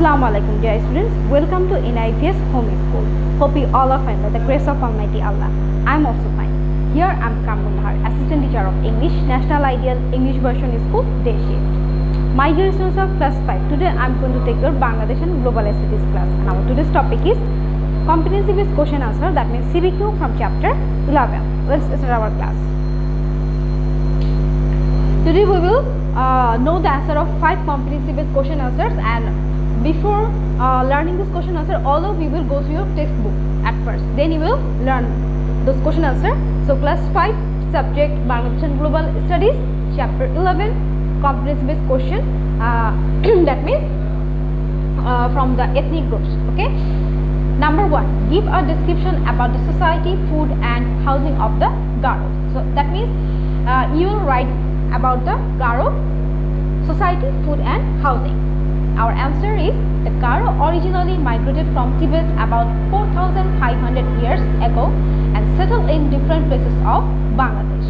Assalamu alaikum dear students, welcome to NIPS Home School. Hope you all are fine by the grace of Almighty Allah. I am also fine. Here I am Kamrun, Assistant Teacher of English, National Ideal English Version School, Day Shift. My dear students of class 5, today I am going to take your Bangladesh and Global Studies class. And our today's topic is comprehensive question answer, that means CBQ from chapter 11. Let's start our class. Today we will know the answer of 5 comprehensive question answers, and before learning this question answer, all of you will go through your textbook at first, then you will learn those question answer. So class 5 subject Bangladesh and Global Studies, chapter 11, comprehensive question that means from the ethnic groups. Okay, number 1, give a description about the society, food and housing of the Garo. So that means you will write about the Garo society, food and housing. Our answer is the Garo originally migrated from Tibet about 4,500 years ago and settled in different places of Bangladesh.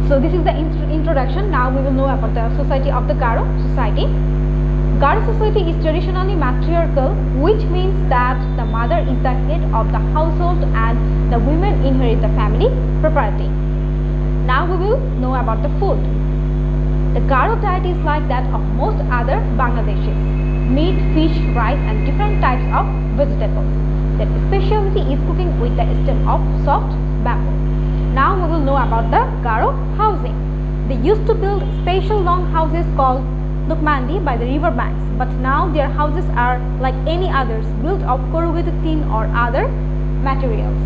So this is the introduction. Now we will know about the society of the Garo society. Garo society is traditionally matriarchal, which means that the mother is the head of the household and the women inherit the family property. Now we will know about the food. The Garo diet is like that of most other Bangladeshis: meat, fish, rice and different types of vegetables. Their specialty is cooking with the stem of soft bamboo. Now we will know about the Garo housing. They used to build special long houses called Lukmandi by the river banks, but now their houses are like any others, built of corrugated tin or other materials.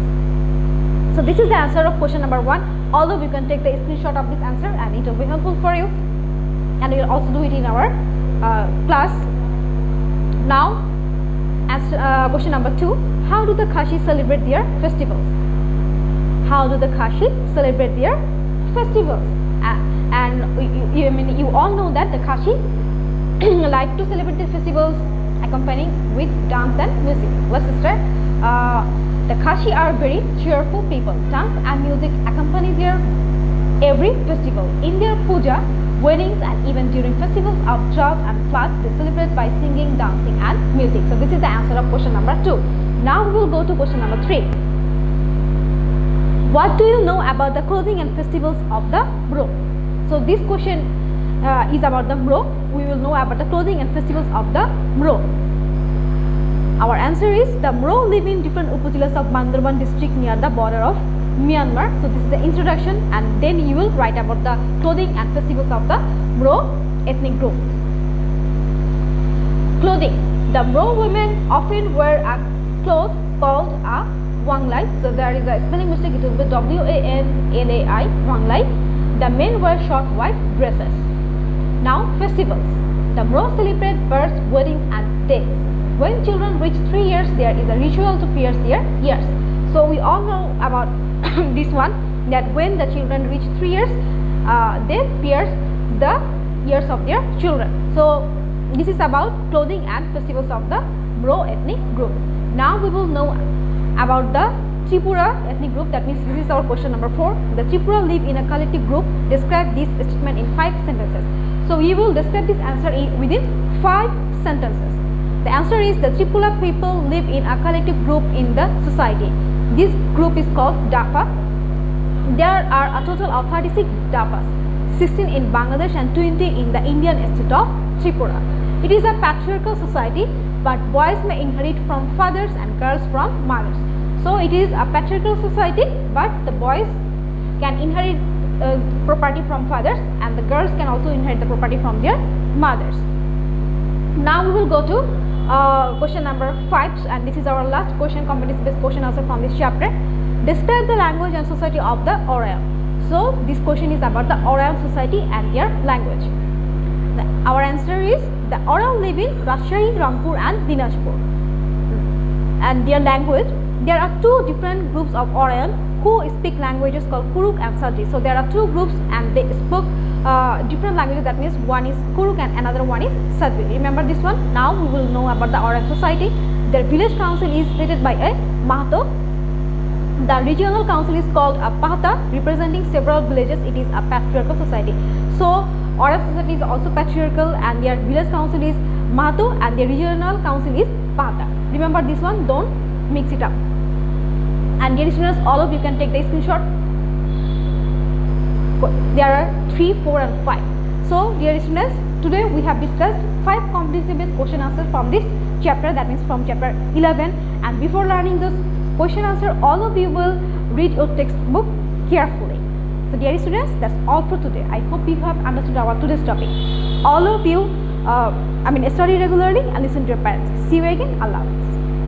So this is the answer of question number 1. Although you can take the screenshot of this answer and it will be helpful for you, and we will also do it in our class. Now question number 2, how do the Kashi celebrate their festivals? How do the Kashi celebrate their festivals? And you all know that the Kashi like to celebrate their festivals accompanying with dance and music. Let's start. The Kashi are very cheerful people. Dance and music accompany their every festival. In their puja, weddings and even during festivals of drought and flood, they celebrate by singing, dancing and music. So this is the answer of question number 2. Now we will go to question number 3. What do you know about the clothing and festivals of the Mro? So this question is about the Mro. We will know about the clothing and festivals of the Mro. Our answer is the Mro live in different upazilas of Bandarban district near the border of Myanmar. So this is the introduction, and then you will write about the clothing and festivals of the Mro ethnic group. Clothing. The Mro women often wear a cloth called a wanglai. So there is a spelling mistake, it will be W-A-N-L-A-I, wanglai. The men wear short white dresses. Now festivals. The Mro celebrate births, weddings and deaths. When children reach 3 years, there is a ritual to pierce their ears. So we all know about this one, that when the children reach 3 years, they pierce the ears of their children. So this is about clothing and festivals of the Mro ethnic group. Now we will know about the Tripura ethnic group. That means this is our question number 4. The Tripura live in a collective group. Describe this statement in 5 sentences. So we will describe this answer within 5 sentences. The answer is the Tripura people live in a collective group in the society. This group is called Dafa. There are a total of 36 Dafas, 16 in Bangladesh and 20 in the Indian state of Tripura. It is a patriarchal society, but boys may inherit from fathers and girls from mothers. So it is a patriarchal society, but the boys can inherit property from fathers and the girls can also inherit the property from their mothers. Now we will go to question number 5, and this is our last question, competency-based question answer from this chapter. Describe the language and society of the Orion. So this question is about the Orion society and their language. Our answer is the Orion live in Rajshahi, Rangpur and Dinajpur. And their language, there are 2 different groups of Orion who speak languages called Kuruk and Sadri. So there are 2 groups and they spoke different languages. That means one is Kuruk and another one is Sadri. Remember this one. Now we will know about the Orion society. Their village council is headed by a Mahato. The regional council is called a Pahata, representing several villages. It is a patriarchal society. So Oral society is also patriarchal, and their village council is Mahato, and their regional council is Pata. Remember this one, don't mix it up. And dear students, all of you can take the screenshot. There are 3, 4 and 5. So dear students, today we have discussed 5 competency based question answers from this chapter, that means from chapter 11. And before learning this question answer, all of you will read your textbook carefully. So dear students, that's all for today. I hope you have understood our today's topic. All of you study regularly and listen to your parents. See you again. Allah Hafiz.